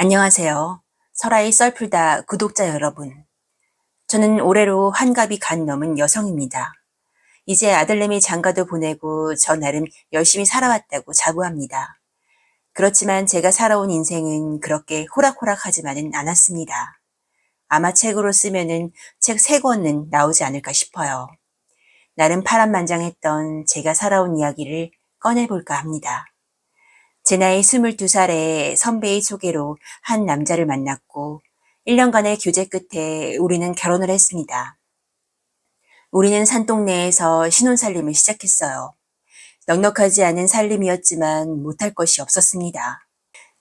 안녕하세요. 설아의 썰풀다 구독자 여러분. 저는 올해로 환갑이 간 넘은 여성입니다. 이제 아들내미 장가도 보내고 저 나름 열심히 살아왔다고 자부합니다. 그렇지만 제가 살아온 인생은 그렇게 호락호락하지만은 않았습니다. 아마 책으로 쓰면은 책 3권은 나오지 않을까 싶어요. 나름 파란만장했던 제가 살아온 이야기를 꺼내볼까 합니다. 제 나이 22살에 선배의 소개로 한 남자를 만났고 1년간의 교제 끝에 우리는 결혼을 했습니다. 우리는 산동네에서 신혼살림을 시작했어요. 넉넉하지 않은 살림이었지만 못할 것이 없었습니다.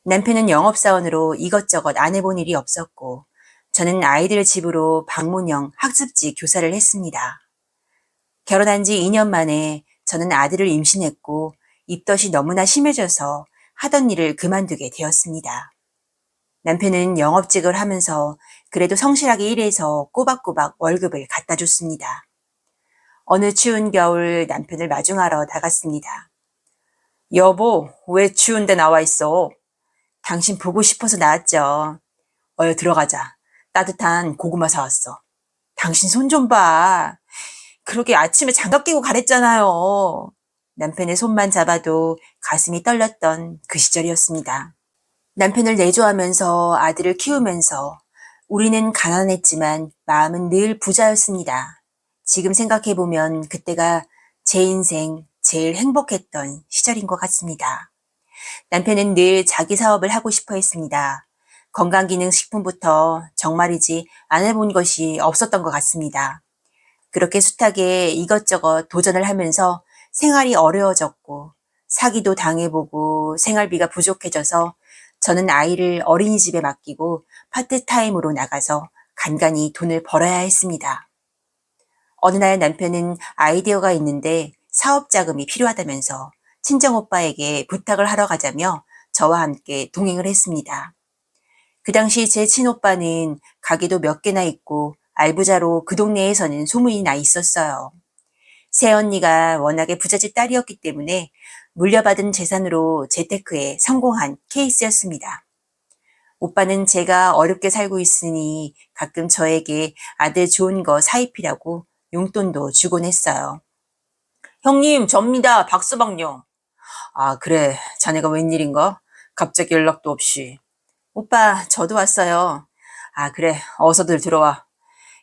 남편은 영업사원으로 이것저것 안 해본 일이 없었고 저는 아이들 집으로 방문형 학습지 교사를 했습니다. 결혼한 지 2년 만에 저는 아들을 임신했고 입덧이 너무나 심해져서 하던 일을 그만두게 되었습니다. 남편은 영업직을 하면서 그래도 성실하게 일해서 꼬박꼬박 월급을 갖다 줬습니다. 어느 추운 겨울 남편을 마중하러 나갔습니다. 여보, 왜 추운데 나와 있어? 당신 보고 싶어서 나왔죠. 어여 들어가자. 따뜻한 고구마 사왔어. 당신 손 좀 봐. 그러게 아침에 장갑 끼고 가랬잖아요. 남편의 손만 잡아도 가슴이 떨렸던 그 시절이었습니다. 남편을 내조하면서 아들을 키우면서 우리는 가난했지만 마음은 늘 부자였습니다. 지금 생각해보면 그때가 제 인생 제일 행복했던 시절인 것 같습니다. 남편은 늘 자기 사업을 하고 싶어 했습니다. 건강기능식품부터 정말이지 안 해본 것이 없었던 것 같습니다. 그렇게 숱하게 이것저것 도전을 하면서 생활이 어려워졌고 사기도 당해보고 생활비가 부족해져서 저는 아이를 어린이집에 맡기고 파트타임으로 나가서 간간히 돈을 벌어야 했습니다. 어느 날 남편은 아이디어가 있는데 사업 자금이 필요하다면서 친정오빠에게 부탁을 하러 가자며 저와 함께 동행을 했습니다. 그 당시 제 친오빠는 가게도 몇 개나 있고 알부자로 그 동네에서는 소문이 나 있었어요. 새언니가 워낙에 부잣집 딸이었기 때문에 물려받은 재산으로 재테크에 성공한 케이스였습니다. 오빠는 제가 어렵게 살고 있으니 가끔 저에게 아들 좋은 거 사입히라고 용돈도 주곤 했어요. 형님, 접니다. 박서방요. 아, 그래. 자네가 웬일인가? 갑자기 연락도 없이. 오빠, 저도 왔어요. 아, 그래. 어서들 들어와.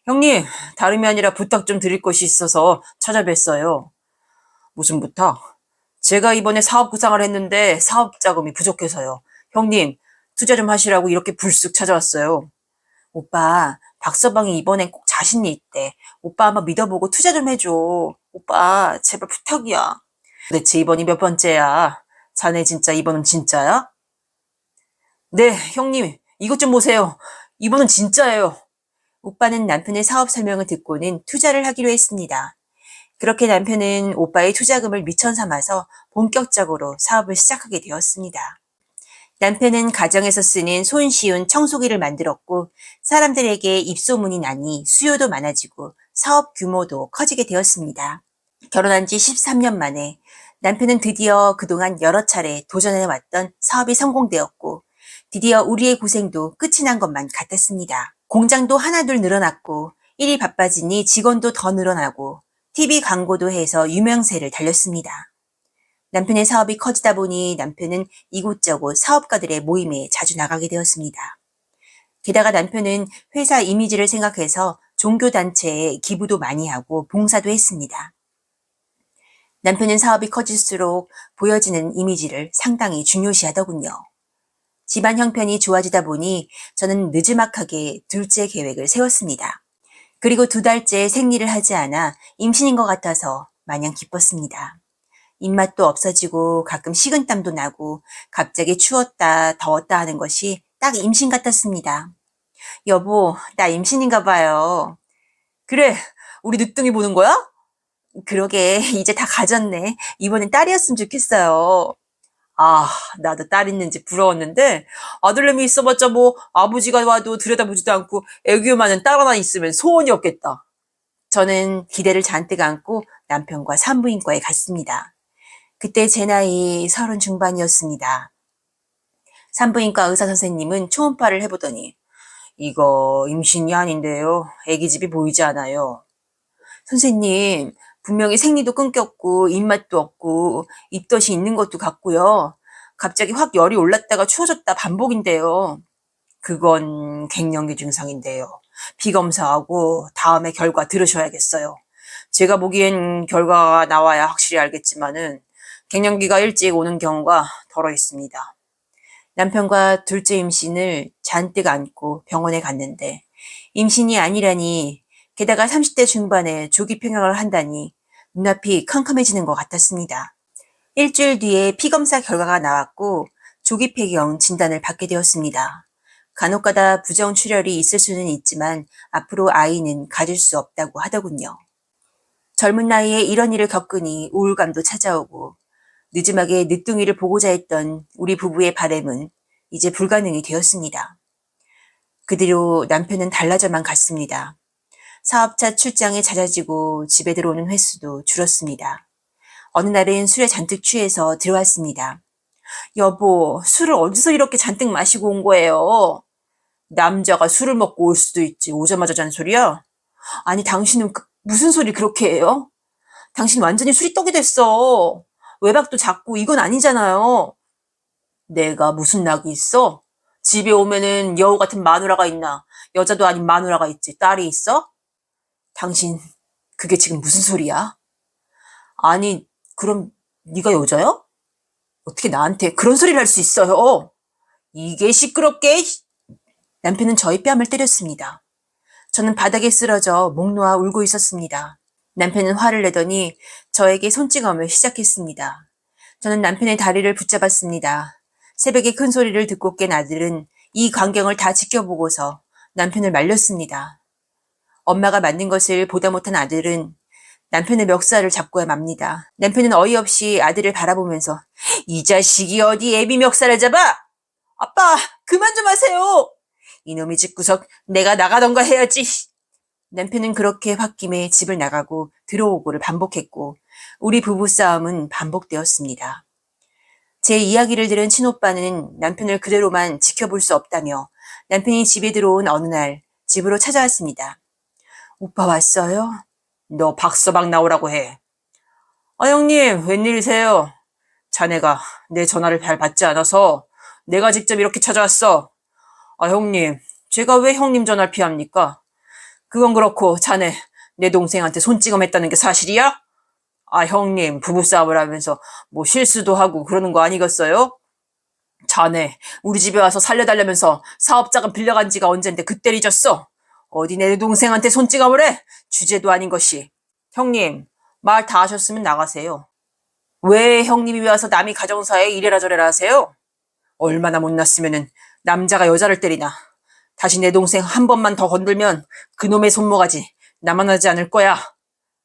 형님, 다름이 아니라 부탁 좀 드릴 것이 있어서 찾아뵀어요. 무슨 부탁? 제가 이번에 사업 구상을 했는데 사업 자금이 부족해서요. 형님, 투자 좀 하시라고 이렇게 불쑥 찾아왔어요. 오빠, 박서방이 이번엔 꼭 자신이 있대. 오빠 한번 믿어보고 투자 좀 해줘. 오빠, 제발 부탁이야. 도대체 이번이 몇 번째야? 자네 진짜 이번은 진짜야? 네, 형님, 이것 좀 보세요. 이번은 진짜예요. 오빠는 남편의 사업 설명을 듣고는 투자를 하기로 했습니다. 그렇게 남편은 오빠의 투자금을 미천 삼아서 본격적으로 사업을 시작하게 되었습니다. 남편은 가정에서 쓰는 손쉬운 청소기를 만들었고 사람들에게 입소문이 나니 수요도 많아지고 사업 규모도 커지게 되었습니다. 결혼한 지 13년 만에 남편은 드디어 그동안 여러 차례 도전해왔던 사업이 성공되었고 드디어 우리의 고생도 끝이 난 것만 같았습니다. 공장도 하나둘 늘어났고 일이 바빠지니 직원도 더 늘어나고 TV 광고도 해서 유명세를 달렸습니다. 남편의 사업이 커지다 보니 남편은 이곳저곳 사업가들의 모임에 자주 나가게 되었습니다. 게다가 남편은 회사 이미지를 생각해서 종교단체에 기부도 많이 하고 봉사도 했습니다. 남편은 사업이 커질수록 보여지는 이미지를 상당히 중요시하더군요. 집안 형편이 좋아지다 보니 저는 느지막하게 둘째 계획을 세웠습니다. 그리고 2달째 생리를 하지 않아 임신인 것 같아서 마냥 기뻤습니다. 입맛도 없어지고 가끔 식은땀도 나고 갑자기 추웠다 더웠다 하는 것이 딱 임신 같았습니다. 여보, 나 임신인가 봐요. 그래, 우리 늦둥이 보는 거야? 그러게, 이제 다 가졌네. 이번엔 딸이었으면 좋겠어요. 아, 나도 딸 있는지 부러웠는데 아들내미 있어봤자 뭐 아버지가 와도 들여다보지도 않고 애교 많은 딸 하나 있으면 소원이 없겠다. 저는 기대를 잔뜩 안고 남편과 산부인과에 갔습니다. 그때 제 나이 30 중반이었습니다. 산부인과 의사 선생님은 초음파를 해보더니 이거 임신이 아닌데요. 아기집이 보이지 않아요. 선생님, 분명히 생리도 끊겼고 입맛도 없고 입덧이 있는 것도 같고요. 갑자기 확 열이 올랐다가 추워졌다 반복인데요. 그건 갱년기 증상인데요. 피검사하고 다음에 결과 들으셔야겠어요. 제가 보기엔 결과가 나와야 확실히 알겠지만은 갱년기가 일찍 오는 경우가 덜어 있습니다. 남편과 둘째 임신을 잔뜩 안고 병원에 갔는데 임신이 아니라니, 게다가 30대 중반에 조기 평형을 한다니 눈앞이 캄캄해지는 것 같았습니다. 일주일 뒤에 피검사 결과가 나왔고 조기 폐경 진단을 받게 되었습니다. 간혹가다 부정 출혈이 있을 수는 있지만 앞으로 아이는 가질 수 없다고 하더군요. 젊은 나이에 이런 일을 겪으니 우울감도 찾아오고 늦음하게 늦둥이를 보고자 했던 우리 부부의 바람은 이제 불가능이 되었습니다. 그 뒤로 남편은 달라져만 갔습니다. 사업차 출장이 잦아지고 집에 들어오는 횟수도 줄었습니다. 어느 날은 술에 잔뜩 취해서 들어왔습니다. 여보, 술을 어디서 이렇게 잔뜩 마시고 온 거예요? 남자가 술을 먹고 올 수도 있지. 오자마자 잔소리야? 아니, 당신은 무슨 소리 그렇게 해요? 당신 완전히 술이 떡이 됐어. 외박도 잦고 이건 아니잖아요. 내가 무슨 낙이 있어? 집에 오면은 여우 같은 마누라가 있나? 여자도 아닌 마누라가 있지. 딸이 있어? 당신, 그게 지금 무슨 소리야? 아니, 그럼 네가 여자야? 어떻게 나한테 그런 소리를 할 수 있어요? 이게 시끄럽게. 남편은 저의 뺨을 때렸습니다. 저는 바닥에 쓰러져 목 놓아 울고 있었습니다. 남편은 화를 내더니 저에게 손찌검을 시작했습니다. 저는 남편의 다리를 붙잡았습니다. 새벽에 큰 소리를 듣고 깬 아들은 이 광경을 다 지켜보고서 남편을 말렸습니다. 엄마가 맞는 것을 보다 못한 아들은 남편의 멱살을 잡고야 맙니다. 남편은 어이없이 아들을 바라보면서 이 자식이 어디 애비 멱살을 잡아? 아빠, 그만 좀 하세요. 이놈의 집구석 내가 나가던가 해야지. 남편은 그렇게 홧김에 집을 나가고 들어오고를 반복했고 우리 부부싸움은 반복되었습니다. 제 이야기를 들은 친오빠는 남편을 그대로만 지켜볼 수 없다며 남편이 집에 들어온 어느 날 집으로 찾아왔습니다. 오빠 왔어요? 너 박서방 나오라고 해. 형님, 웬일이세요? 자네가 내 전화를 잘 받지 않아서 내가 직접 이렇게 찾아왔어. 형님, 제가 왜 형님 전화를 피합니까? 그건 그렇고 자네 내 동생한테 손찌검 했다는 게 사실이야? 형님, 부부싸움을 하면서 뭐 실수도 하고 그러는 거 아니겠어요? 자네 우리 집에 와서 살려달라면서 사업자금 빌려간 지가 언젠데 그때를 잊었어? 어디 내 동생한테 손찌검을 해? 주제도 아닌 것이. 형님, 말 다 하셨으면 나가세요. 왜 형님이 와서 남이 가정사에 이래라 저래라 하세요? 얼마나 못났으면은 남자가 여자를 때리나. 다시 내 동생 한 번만 더 건들면 그놈의 손모가지 남아나지 않을 거야.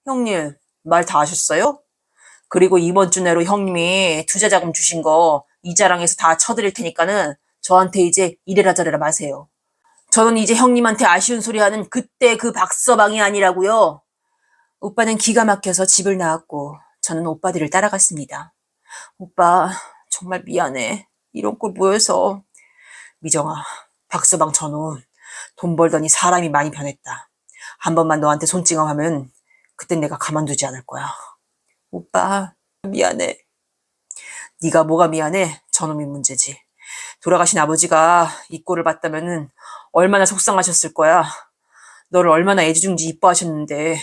형님, 말 다 하셨어요? 그리고 이번 주 내로 형님이 투자자금 주신 거 이자랑해서 다 쳐드릴 테니까는 저한테 이제 이래라 저래라 마세요. 저는 이제 형님한테 아쉬운 소리 하는 그때 그 박서방이 아니라고요. 오빠는 기가 막혀서 집을 나왔고 저는 오빠 뒤를 따라갔습니다. 오빠, 정말 미안해. 이런 꼴 보여서. 미정아, 박서방 저놈 돈 벌더니 사람이 많이 변했다. 한 번만 너한테 손찌검하면 그땐 내가 가만두지 않을 거야. 오빠, 미안해. 네가 뭐가 미안해? 저놈이 문제지. 돌아가신 아버지가 이 꼴을 봤다면은 얼마나 속상하셨을 거야. 너를 얼마나 애지중지 이뻐하셨는데.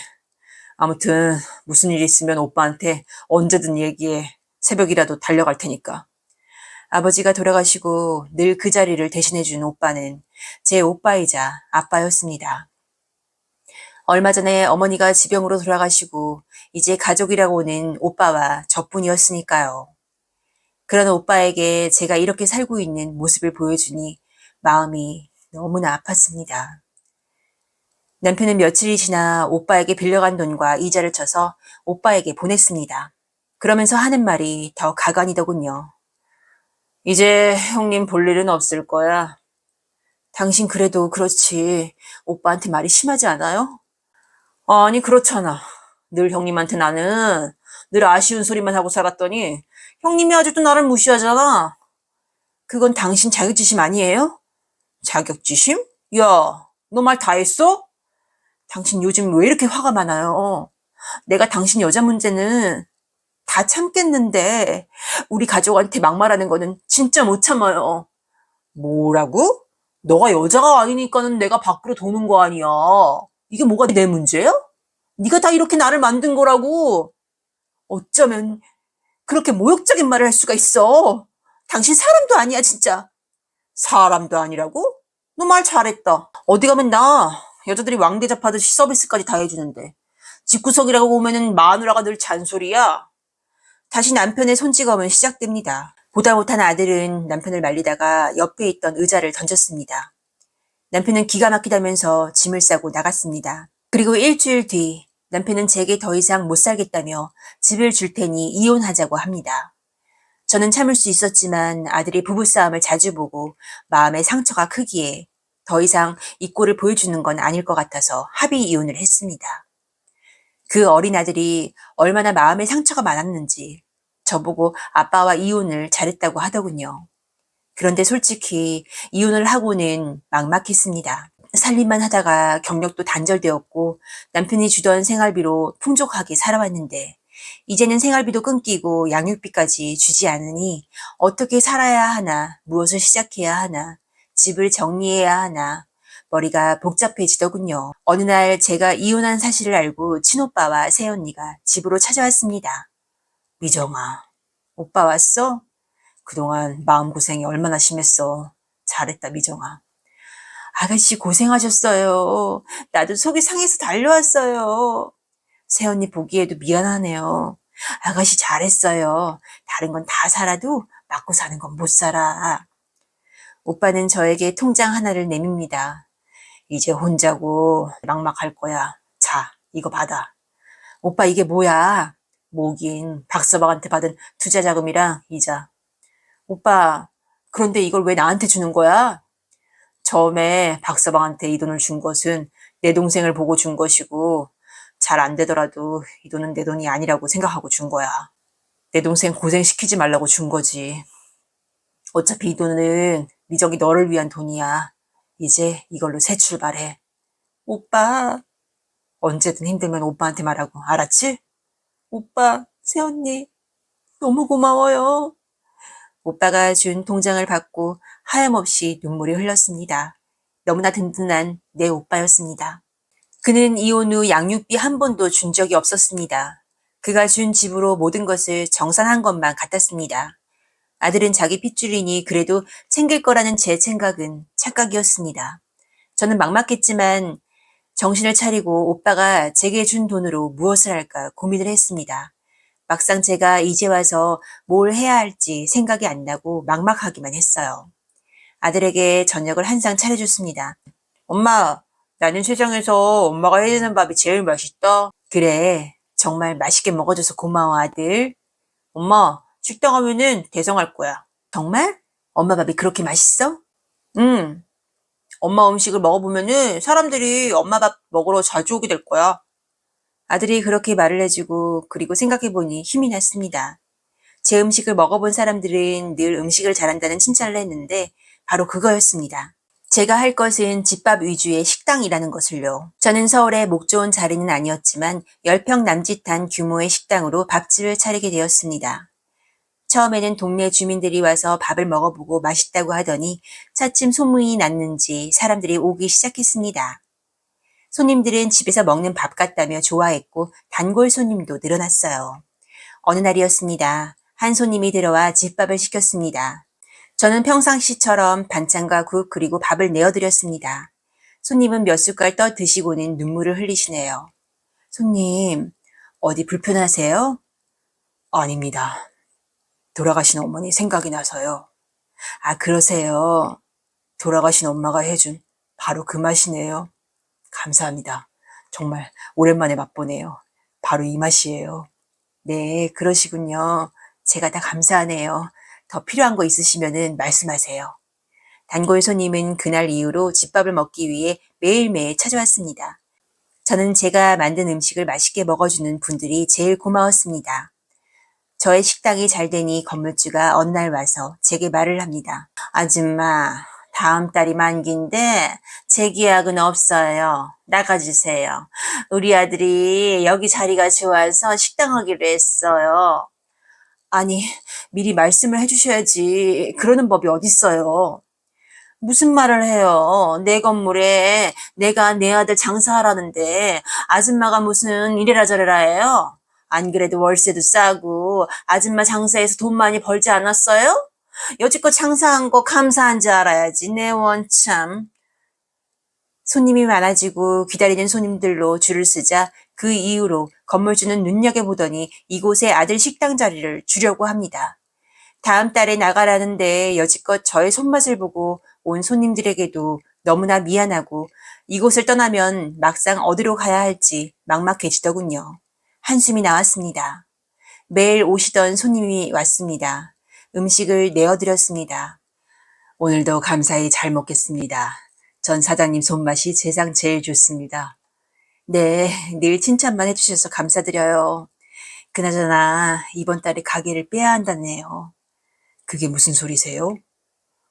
아무튼 무슨 일 있으면 오빠한테 언제든 얘기해. 새벽이라도 달려갈 테니까. 아버지가 돌아가시고 늘 그 자리를 대신해준 오빠는 제 오빠이자 아빠였습니다. 얼마 전에 어머니가 지병으로 돌아가시고 이제 가족이라고는 오빠와 저뿐이었으니까요. 그런 오빠에게 제가 이렇게 살고 있는 모습을 보여주니 마음이 너무나 아팠습니다. 남편은 며칠이 지나 오빠에게 빌려간 돈과 이자를 쳐서 오빠에게 보냈습니다. 그러면서 하는 말이 더 가관이더군요. 이제 형님 볼 일은 없을 거야. 당신 그래도 그렇지. 오빠한테 말이 심하지 않아요? 아니, 그렇잖아. 늘 형님한테 나는 늘 아쉬운 소리만 하고 살았더니 형님이 아직도 나를 무시하잖아. 그건 당신 자격지심 아니에요? 자격지심? 야, 너 말 다 했어? 당신 요즘 왜 이렇게 화가 많아요? 내가 당신 여자 문제는 다 참겠는데 우리 가족한테 막말하는 거는 진짜 못 참아요. 뭐라고? 너가 여자가 아니니까는 내가 밖으로 도는 거 아니야. 이게 뭐가 내 문제야? 네가 다 이렇게 나를 만든 거라고. 어쩌면 그렇게 모욕적인 말을 할 수가 있어. 당신 사람도 아니야, 진짜. 사람도 아니라고? 너 말 잘했다. 어디 가면 나 여자들이 왕대접하듯이 서비스까지 다 해주는데 집구석이라고 오면은 마누라가 늘 잔소리야. 다시 남편의 손찌검은 시작됩니다. 보다 못한 아들은 남편을 말리다가 옆에 있던 의자를 던졌습니다. 남편은 기가 막히다면서 짐을 싸고 나갔습니다. 그리고 일주일 뒤 남편은 제게 더 이상 못 살겠다며 집을 줄 테니 이혼하자고 합니다. 저는 참을 수 있었지만 아들이 부부싸움을 자주 보고 마음의 상처가 크기에 더 이상 이 꼴을 보여주는 건 아닐 것 같아서 합의 이혼을 했습니다. 그 어린 아들이 얼마나 마음의 상처가 많았는지 저보고 아빠와 이혼을 잘했다고 하더군요. 그런데 솔직히 이혼을 하고는 막막했습니다. 살림만 하다가 경력도 단절되었고 남편이 주던 생활비로 풍족하게 살아왔는데 이제는 생활비도 끊기고 양육비까지 주지 않으니 어떻게 살아야 하나, 무엇을 시작해야 하나, 집을 정리해야 하나, 머리가 복잡해지더군요. 어느 날 제가 이혼한 사실을 알고 친오빠와 새언니가 집으로 찾아왔습니다. 미정아, 오빠 왔어? 그동안 마음고생이 얼마나 심했어. 잘했다, 미정아. 아가씨 고생하셨어요. 나도 속이 상해서 달려왔어요. 새언니 보기에도 미안하네요. 아가씨 잘했어요. 다른 건 다 살아도 맞고 사는 건 못 살아. 오빠는 저에게 통장 하나를 내밉니다. 이제 혼자고 막막할 거야. 자, 이거 받아. 오빠 이게 뭐야? 뭐긴 박서방한테 받은 투자 자금이랑 이자. 오빠, 그런데 이걸 왜 나한테 주는 거야? 처음에 박서방한테 이 돈을 준 것은 내 동생을 보고 준 것이고 잘 안 되더라도 이 돈은 내 돈이 아니라고 생각하고 준 거야. 내 동생 고생시키지 말라고 준 거지. 어차피 이 돈은 미정이 너를 위한 돈이야. 이제 이걸로 새 출발해. 오빠, 언제든 힘들면 오빠한테 말하고, 알았지? 오빠, 새언니, 너무 고마워요. 오빠가 준 통장을 받고 하염없이 눈물이 흘렀습니다. 너무나 든든한 내 오빠였습니다. 그는 이혼 후 양육비 한 번도 준 적이 없었습니다. 그가 준 집으로 모든 것을 정산한 것만 같았습니다. 아들은 자기 핏줄이니 그래도 챙길 거라는 제 생각은 착각이었습니다. 저는 막막했지만 정신을 차리고 오빠가 제게 준 돈으로 무엇을 할까 고민을 했습니다. 막상 제가 이제 와서 뭘 해야 할지 생각이 안 나고 막막하기만 했어요. 아들에게 저녁을 한 상 차려줬습니다. 엄마, 나는 세상에서 엄마가 해주는 밥이 제일 맛있다. 그래, 정말 맛있게 먹어줘서 고마워, 아들. 엄마, 식당 가면은 대성할 거야. 정말? 엄마 밥이 그렇게 맛있어? 응. 엄마 음식을 먹어보면은 사람들이 엄마 밥 먹으러 자주 오게 될 거야. 아들이 그렇게 말을 해주고 그리고 생각해보니 힘이 났습니다. 제 음식을 먹어본 사람들은 늘 음식을 잘한다는 칭찬을 했는데 바로 그거였습니다. 제가 할 것은 집밥 위주의 식당이라는 것을요. 저는 서울에 목 좋은 자리는 아니었지만 10평 남짓한 규모의 식당으로 밥집을 차리게 되었습니다. 처음에는 동네 주민들이 와서 밥을 먹어보고 맛있다고 하더니 차츰 소문이 났는지 사람들이 오기 시작했습니다. 손님들은 집에서 먹는 밥 같다며 좋아했고 단골 손님도 늘어났어요. 어느 날이었습니다. 한 손님이 들어와 집밥을 시켰습니다. 저는 평상시처럼 반찬과 국 그리고 밥을 내어드렸습니다. 손님은 몇 숟갈 떠 드시고는 눈물을 흘리시네요. 손님, 어디 불편하세요? 아닙니다. 돌아가신 어머니 생각이 나서요. 아, 그러세요. 돌아가신 엄마가 해준 바로 그 맛이네요. 감사합니다. 정말 오랜만에 맛보네요. 바로 이 맛이에요. 네, 그러시군요. 제가 다 감사하네요. 더 필요한 거 있으시면은 말씀하세요. 단골 손님은 그날 이후로 집밥을 먹기 위해 매일매일 찾아왔습니다. 저는 제가 만든 음식을 맛있게 먹어주는 분들이 제일 고마웠습니다. 저의 식당이 잘 되니 건물주가 어느 날 와서 제게 말을 합니다. 아줌마, 다음 달이 만기인데 재계약은 없어요. 나가주세요. 우리 아들이 여기 자리가 좋아서 식당 하기로 했어요. 아니, 미리 말씀을 해주셔야지. 그러는 법이 어딨어요. 무슨 말을 해요. 내 건물에 내가 내 아들 장사하라는데 아줌마가 무슨 이래라 저래라 해요. 안 그래도 월세도 싸고 아줌마 장사해서 돈 많이 벌지 않았어요? 여지껏 장사한 거 감사한 줄 알아야지. 내 원참. 손님이 많아지고 기다리는 손님들로 줄을 쓰자 그 이후로 건물주는 눈여겨보더니 이곳에 아들 식당 자리를 주려고 합니다. 다음 달에 나가라는데 여지껏 저의 손맛을 보고 온 손님들에게도 너무나 미안하고 이곳을 떠나면 막상 어디로 가야 할지 막막해지더군요. 한숨이 나왔습니다. 매일 오시던 손님이 왔습니다. 음식을 내어드렸습니다. 오늘도 감사히 잘 먹겠습니다. 전 사장님 손맛이 세상 제일 좋습니다. 네, 늘 칭찬만 해주셔서 감사드려요. 그나저나 이번 달에 가게를 빼야 한다네요. 그게 무슨 소리세요?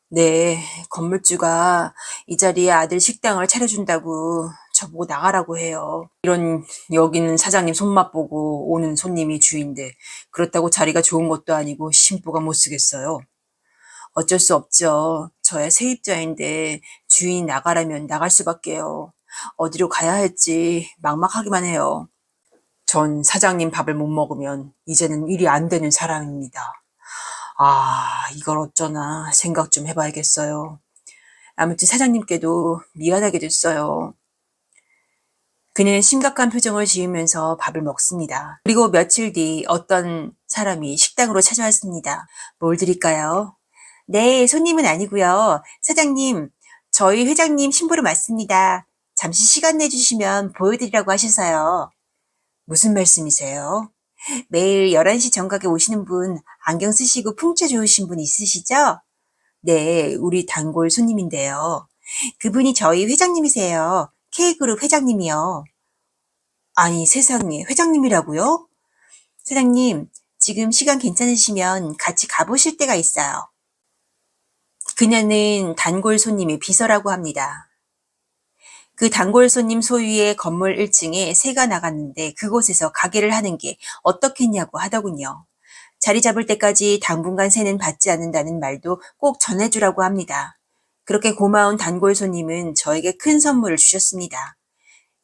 네, 건물주가 이 자리에 아들 식당을 차려준다고 저보고 나가라고 해요. 이런 여기는 사장님 손맛 보고 오는 손님이 주인데 그렇다고 자리가 좋은 것도 아니고 심보가 못 쓰겠어요. 어쩔 수 없죠. 저야 세입자인데 주인이 나가라면 나갈 수밖에요. 어디로 가야 할지 막막하기만 해요. 전 사장님 밥을 못 먹으면 이제는 일이 안 되는 사람입니다. 이걸 어쩌나 생각 좀 해봐야겠어요. 아무튼 사장님께도 미안하게 됐어요. 그는 심각한 표정을 지으면서 밥을 먹습니다. 그리고 며칠 뒤 어떤 사람이 식당으로 찾아왔습니다. 뭘 드릴까요? 네, 손님은 아니고요. 사장님, 저희 회장님 심부름 왔습니다. 잠시 시간 내주시면 보여드리라고 하셔서요. 무슨 말씀이세요? 매일 11시 정각에 오시는 분, 안경 쓰시고 풍채 좋으신 분 있으시죠? 네, 우리 단골 손님인데요. 그분이 저희 회장님이세요. K그룹 회장님이요. 아니, 세상에, 회장님이라고요? 사장님, 지금 시간 괜찮으시면 같이 가보실 때가 있어요. 그녀는 단골 손님의 비서라고 합니다. 그 단골 손님 소유의 건물 1층에 새가 나갔는데 그곳에서 가게를 하는 게 어떻겠냐고 하더군요. 자리 잡을 때까지 당분간 새는 받지 않는다는 말도 꼭 전해주라고 합니다. 그렇게 고마운 단골 손님은 저에게 큰 선물을 주셨습니다.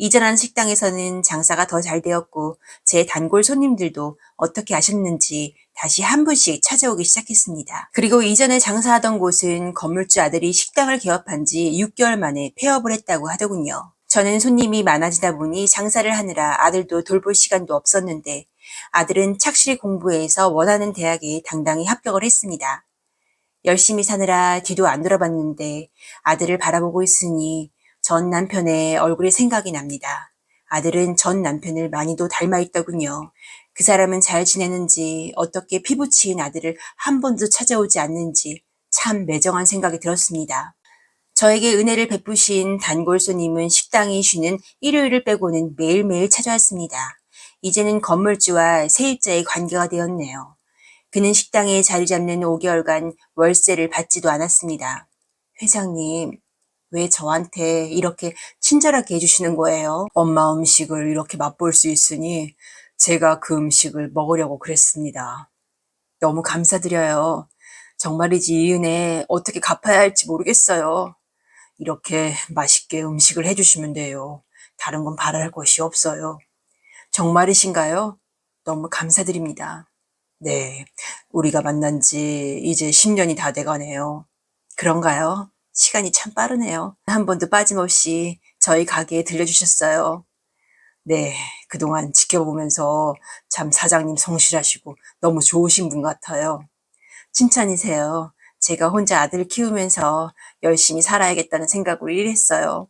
이전한 식당에서는 장사가 더 잘 되었고 제 단골 손님들도 어떻게 아셨는지 다시 한 분씩 찾아오기 시작했습니다. 그리고 이전에 장사하던 곳은 건물주 아들이 식당을 개업한 지 6개월 만에 폐업을 했다고 하더군요. 저는 손님이 많아지다 보니 장사를 하느라 아들도 돌볼 시간도 없었는데 아들은 착실히 공부해서 원하는 대학에 당당히 합격을 했습니다. 열심히 사느라 뒤도 안 돌아봤는데 아들을 바라보고 있으니 전 남편의 얼굴이 생각이 납니다. 아들은 전 남편을 많이도 닮아 있더군요. 그 사람은 잘 지내는지 어떻게 피부치인 아들을 한 번도 찾아오지 않는지 참 매정한 생각이 들었습니다. 저에게 은혜를 베푸신 단골 손님은 식당이 쉬는 일요일을 빼고는 매일매일 찾아왔습니다. 이제는 건물주와 세입자의 관계가 되었네요. 그는 식당에 자리 잡는 5개월간 월세를 받지도 않았습니다. 회장님, 왜 저한테 이렇게 친절하게 해주시는 거예요? 엄마 음식을 이렇게 맛볼 수 있으니 제가 그 음식을 먹으려고 그랬습니다. 너무 감사드려요. 정말이지 이 은혜 어떻게 갚아야 할지 모르겠어요. 이렇게 맛있게 음식을 해주시면 돼요. 다른 건 바랄 것이 없어요. 정말이신가요? 너무 감사드립니다. 네, 우리가 만난 지 이제 10년이 다 돼가네요. 그런가요? 시간이 참 빠르네요. 한 번도 빠짐없이 저희 가게에 들려주셨어요. 네, 그동안 지켜보면서 참 사장님 성실하시고 너무 좋으신 분 같아요. 칭찬이세요. 제가 혼자 아들 키우면서 열심히 살아야겠다는 생각으로 일했어요.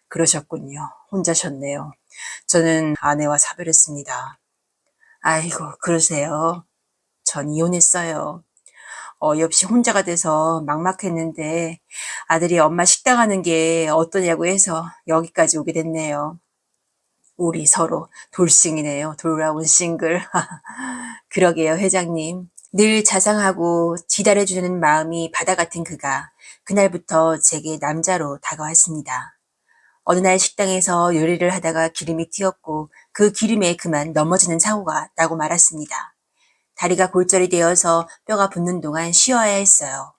그러셨군요. 혼자셨네요. 저는 아내와 사별했습니다. 아이고, 그러세요. 전 이혼했어요. 어이없이 혼자가 돼서 막막했는데 아들이 엄마 식당 하는 게 어떠냐고 해서 여기까지 오게 됐네요. 우리 서로 돌싱이네요. 돌아온 싱글. 그러게요, 회장님. 늘 자상하고 기다려주는 마음이 바다 같은 그가 그날부터 제게 남자로 다가왔습니다. 어느 날 식당에서 요리를 하다가 기름이 튀었고 그 기름에 그만 넘어지는 사고가 나고 말았습니다. 다리가 골절이 되어서 뼈가 붙는 동안 쉬어야 했어요.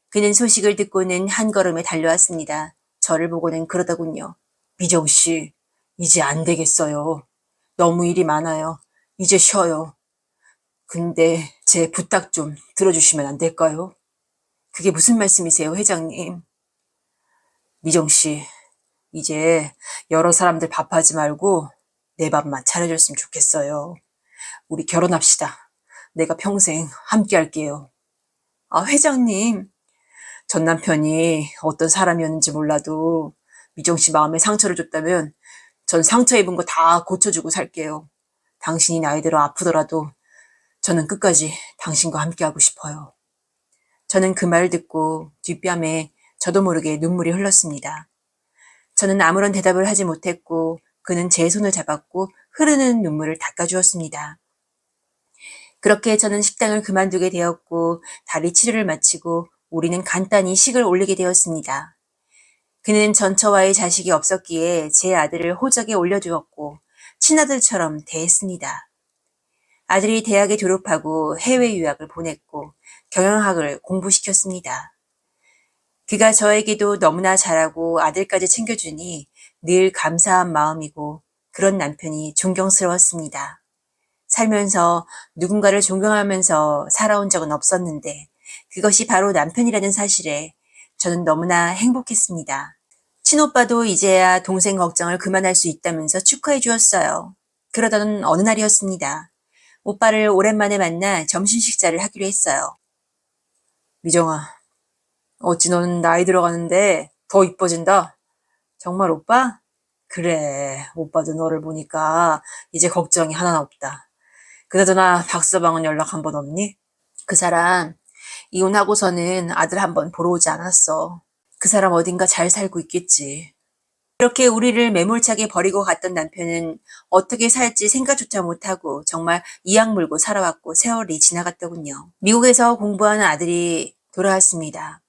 그는 소식을 듣고는 한 걸음에 달려왔습니다. 저를 보고는 그러더군요. 미정 씨, 이제 안 되겠어요. 너무 일이 많아요. 이제 쉬어요. 근데 제 부탁 좀 들어주시면 안 될까요? 그게 무슨 말씀이세요, 회장님? 미정 씨, 이제 여러 사람들 밥하지 말고 내 밥만 차려줬으면 좋겠어요. 우리 결혼합시다. 내가 평생 함께 할게요. 아, 회장님. 전 남편이 어떤 사람이었는지 몰라도 미정 씨 마음에 상처를 줬다면 전 상처 입은 거 다 고쳐주고 살게요. 당신이 나이대로 아프더라도 저는 끝까지 당신과 함께 하고 싶어요. 저는 그 말을 듣고 뒷뺨에 저도 모르게 눈물이 흘렀습니다. 저는 아무런 대답을 하지 못했고 그는 제 손을 잡았고 흐르는 눈물을 닦아주었습니다. 그렇게 저는 식당을 그만두게 되었고 다리 치료를 마치고 우리는 간단히 식을 올리게 되었습니다. 그는 전처와의 자식이 없었기에 제 아들을 호적에 올려주었고 친아들처럼 대했습니다. 아들이 대학에 졸업하고 해외 유학을 보냈고 경영학을 공부시켰습니다. 그가 저에게도 너무나 잘하고 아들까지 챙겨주니 늘 감사한 마음이고 그런 남편이 존경스러웠습니다. 살면서 누군가를 존경하면서 살아온 적은 없었는데 그것이 바로 남편이라는 사실에 저는 너무나 행복했습니다. 친오빠도 이제야 동생 걱정을 그만할 수 있다면서 축하해 주었어요. 그러던 어느 날이었습니다. 오빠를 오랜만에 만나 점심 식사를 하기로 했어요. 미정아, 어찌 너는 나이 들어가는데 더 이뻐진다. 정말 오빠? 그래, 오빠도 너를 보니까 이제 걱정이 하나는 없다. 그나저나 박서방은 연락 한 번 없니? 그 사람 이혼하고서는 아들 한 번 보러 오지 않았어. 그 사람 어딘가 잘 살고 있겠지. 이렇게 우리를 매몰차게 버리고 갔던 남편은 어떻게 살지 생각조차 못하고 정말 이악 물고 살아왔고 세월이 지나갔더군요. 미국에서 공부하는 아들이 돌아왔습니다.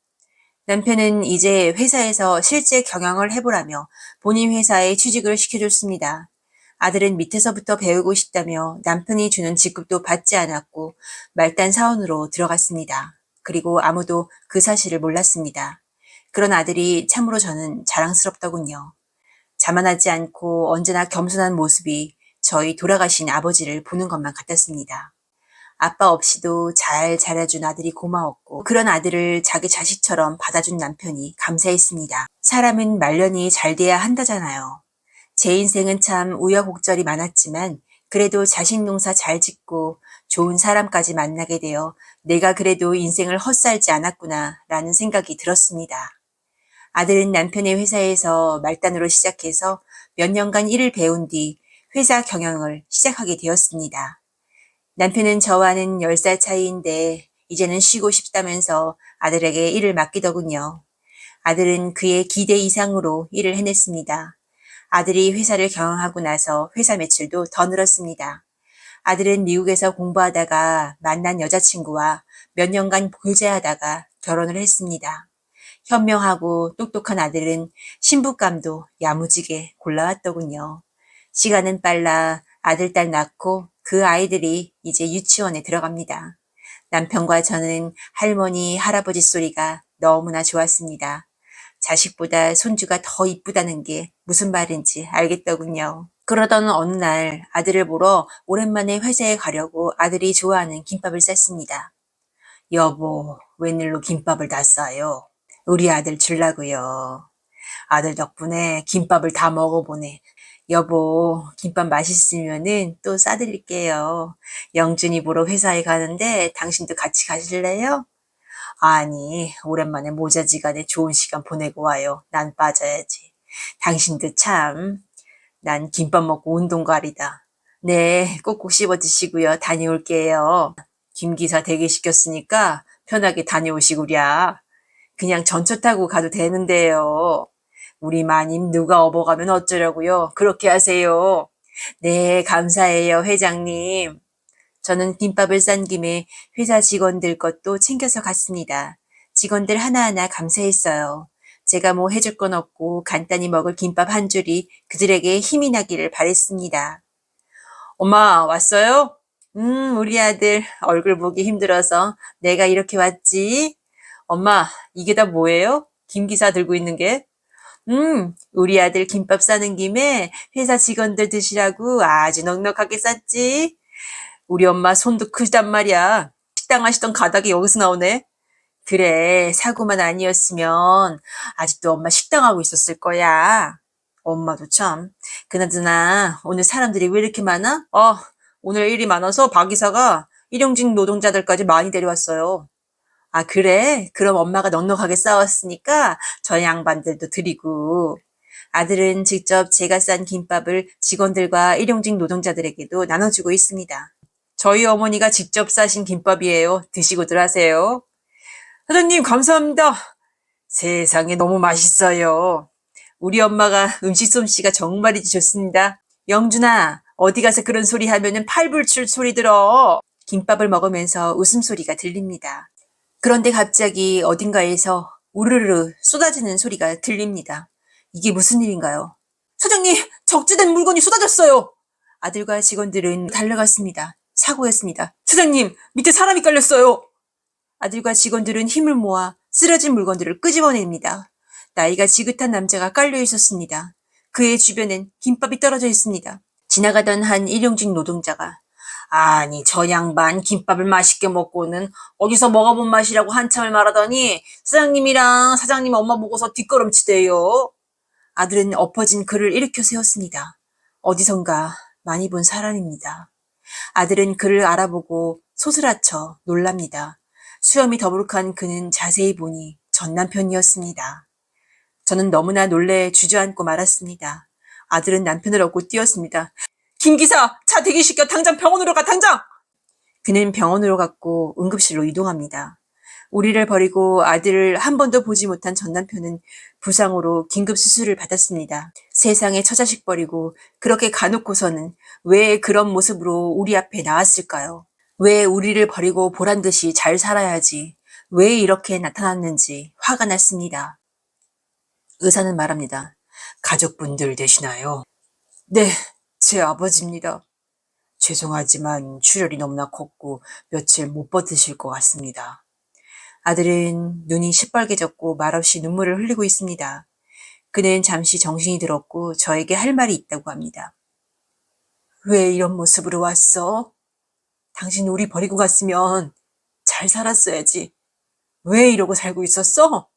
남편은 이제 회사에서 실제 경영을 해보라며 본인 회사에 취직을 시켜줬습니다. 아들은 밑에서부터 배우고 싶다며 남편이 주는 직급도 받지 않았고 말단 사원으로 들어갔습니다. 그리고 아무도 그 사실을 몰랐습니다. 그런 아들이 참으로 저는 자랑스럽더군요. 자만하지 않고 언제나 겸손한 모습이 저희 돌아가신 아버지를 보는 것만 같았습니다. 아빠 없이도 잘 자라준 아들이 고마웠고 그런 아들을 자기 자식처럼 받아준 남편이 감사했습니다. 사람은 말년이 잘 돼야 한다잖아요. 제 인생은 참 우여곡절이 많았지만 그래도 자식 농사 잘 짓고 좋은 사람까지 만나게 되어 내가 그래도 인생을 헛살지 않았구나 라는 생각이 들었습니다. 아들은 남편의 회사에서 말단으로 시작해서 몇 년간 일을 배운 뒤 회사 경영을 시작하게 되었습니다. 남편은 저와는 10살 차이인데 이제는 쉬고 싶다면서 아들에게 일을 맡기더군요. 아들은 그의 기대 이상으로 일을 해냈습니다. 아들이 회사를 경영하고 나서 회사 매출도 더 늘었습니다. 아들은 미국에서 공부하다가 만난 여자친구와 몇 년간 교제하다가 결혼을 했습니다. 현명하고 똑똑한 아들은 신부감도 야무지게 골라왔더군요. 시간은 빨라 아들, 딸 낳고 그 아이들이 이제 유치원에 들어갑니다. 남편과 저는 할머니, 할아버지 소리가 너무나 좋았습니다. 자식보다 손주가 더 이쁘다는 게 무슨 말인지 알겠더군요. 그러던 어느 날 아들을 보러 오랜만에 회사에 가려고 아들이 좋아하는 김밥을 쌌습니다. 여보, 웬일로 김밥을 다 싸요? 우리 아들 주려고요. 아들 덕분에 김밥을 다 먹어보네. 여보, 김밥 맛있으면은 또 싸드릴게요. 영준이 보러 회사에 가는데 당신도 같이 가실래요? 아니, 오랜만에 모자지간에 좋은 시간 보내고 와요. 난 빠져야지. 당신도 참. 난 김밥 먹고 운동가리다. 네, 꼭꼭 씹어 드시고요. 다녀올게요. 김 기사 대기시켰으니까 편하게 다녀오시구랴. 그냥 전철 타고 가도 되는데요. 우리 마님 누가 업어가면 어쩌려고요? 그렇게 하세요. 네, 감사해요, 회장님. 저는 김밥을 싼 김에 회사 직원들 것도 챙겨서 갔습니다. 직원들 하나하나 감사했어요. 제가 뭐 해줄 건 없고 간단히 먹을 김밥 한 줄이 그들에게 힘이 나기를 바랬습니다. 엄마, 왔어요? 우리 아들 얼굴 보기 힘들어서 내가 이렇게 왔지. 엄마, 이게 다 뭐예요? 김 기사 들고 있는 게? 우리 아들 김밥 싸는 김에 회사 직원들 드시라고 아주 넉넉하게 쌌지. 우리 엄마 손도 크단 말이야. 식당 하시던 가닥이 여기서 나오네. 그래, 사고만 아니었으면 아직도 엄마 식당 하고 있었을 거야. 엄마도 참. 그나저나 오늘 사람들이 왜 이렇게 많아? 오늘 일이 많아서 박 이사가 일용직 노동자들까지 많이 데려왔어요. 아, 그래? 그럼 엄마가 넉넉하게 싸웠으니까 저 양반들도 드리고. 아들은 직접 제가 싼 김밥을 직원들과 일용직 노동자들에게도 나눠주고 있습니다. 저희 어머니가 직접 싸신 김밥이에요. 드시고들 하세요. 사장님, 감사합니다. 세상에 너무 맛있어요. 우리 엄마가 음식 솜씨가 정말이지 좋습니다. 영준아, 어디 가서 그런 소리 하면은 팔불출 소리 들어. 김밥을 먹으면서 웃음소리가 들립니다. 그런데 갑자기 어딘가에서 우르르 쏟아지는 소리가 들립니다. 이게 무슨 일인가요? 사장님, 적재된 물건이 쏟아졌어요. 아들과 직원들은 달려갔습니다. 사고였습니다. 사장님, 밑에 사람이 깔렸어요. 아들과 직원들은 힘을 모아 쓰러진 물건들을 끄집어냅니다. 나이가 지긋한 남자가 깔려 있었습니다. 그의 주변엔 김밥이 떨어져 있습니다. 지나가던 한 일용직 노동자가 아니 저 양반 김밥을 맛있게 먹고는 어디서 먹어본 맛이라고 한참을 말하더니 사장님이랑 사장님 엄마 보고서 뒷걸음치대요. 아들은 엎어진 그를 일으켜 세웠습니다. 어디선가 많이 본 사람입니다. 아들은 그를 알아보고 소스라쳐 놀랍니다. 수염이 더부룩한 그는 자세히 보니 전 남편이었습니다. 저는 너무나 놀래 주저앉고 말았습니다. 아들은 남편을 업고 뛰었습니다. 김 기사, 차 대기시켜 당장 병원으로 가, 당장! 그는 병원으로 갔고 응급실로 이동합니다. 우리를 버리고 아들을 한 번도 보지 못한 전 남편은 부상으로 긴급 수술을 받았습니다. 세상에 처자식 버리고 그렇게 가놓고서는 왜 그런 모습으로 우리 앞에 나왔을까요? 왜 우리를 버리고 보란 듯이 잘 살아야지 왜 이렇게 나타났는지 화가 났습니다. 의사는 말합니다. 가족분들 되시나요? 네, 제 아버지입니다. 죄송하지만 출혈이 너무나 컸고 며칠 못 버티실 것 같습니다. 아들은 눈이 시뻘개졌고 말없이 눈물을 흘리고 있습니다. 그는 잠시 정신이 들었고 저에게 할 말이 있다고 합니다. 왜 이런 모습으로 왔어? 당신 우리 버리고 갔으면 잘 살았어야지. 왜 이러고 살고 있었어?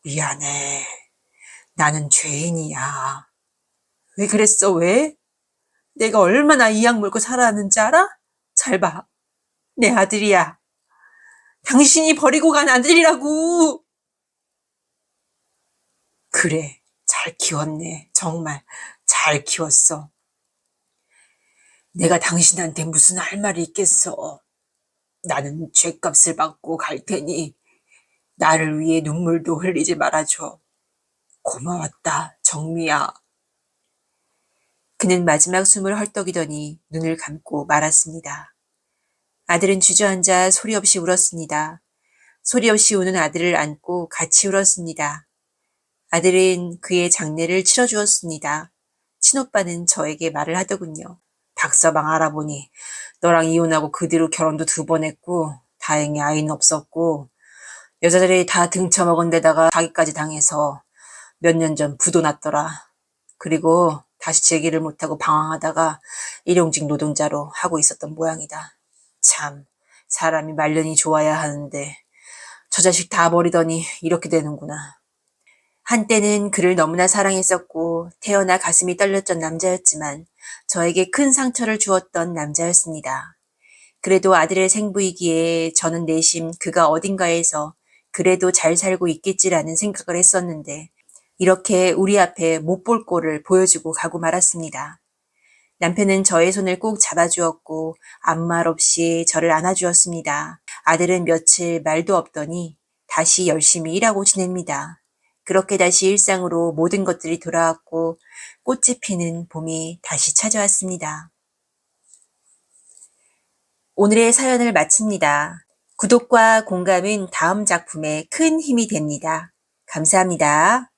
미안해. 나는 죄인이야. 왜 그랬어, 왜? 내가 얼마나 이 약 물고 살아왔는지 알아? 잘 봐. 내 아들이야. 당신이 버리고 간 아들이라고. 그래, 잘 키웠네. 정말 잘 키웠어. 내가 당신한테 무슨 할 말이 있겠어. 나는 죗값을 받고 갈 테니 나를 위해 눈물도 흘리지 말아줘. 고마웠다, 정미야. 그는 마지막 숨을 헐떡이더니 눈을 감고 말았습니다. 아들은 주저앉아 소리 없이 울었습니다. 소리 없이 우는 아들을 안고 같이 울었습니다. 아들은 그의 장례를 치러주었습니다. 친오빠는 저에게 말을 하더군요. 박서방 알아보니 너랑 이혼하고 그 뒤로 결혼도 2번 했고 다행히 아이는 없었고 여자들이 다 등쳐먹은 데다가 자기까지 당해서 몇 년 전 부도 났더라. 그리고 다시 재기를 못하고 방황하다가 일용직 노동자로 하고 있었던 모양이다. 참 사람이 말년이 좋아야 하는데 저 자식 다 버리더니 이렇게 되는구나. 한때는 그를 너무나 사랑했었고 태어나 가슴이 떨렸던 남자였지만 저에게 큰 상처를 주었던 남자였습니다. 그래도 아들의 생부이기에 저는 내심 그가 어딘가에서 그래도 잘 살고 있겠지라는 생각을 했었는데 이렇게 우리 앞에 못 볼 꼴을 보여주고 가고 말았습니다. 남편은 저의 손을 꼭 잡아주었고 아무 말 없이 저를 안아주었습니다. 아들은 며칠 말도 없더니 다시 열심히 일하고 지냅니다. 그렇게 다시 일상으로 모든 것들이 돌아왔고 꽃이 피는 봄이 다시 찾아왔습니다. 오늘의 사연을 마칩니다. 구독과 공감은 다음 작품에 큰 힘이 됩니다. 감사합니다.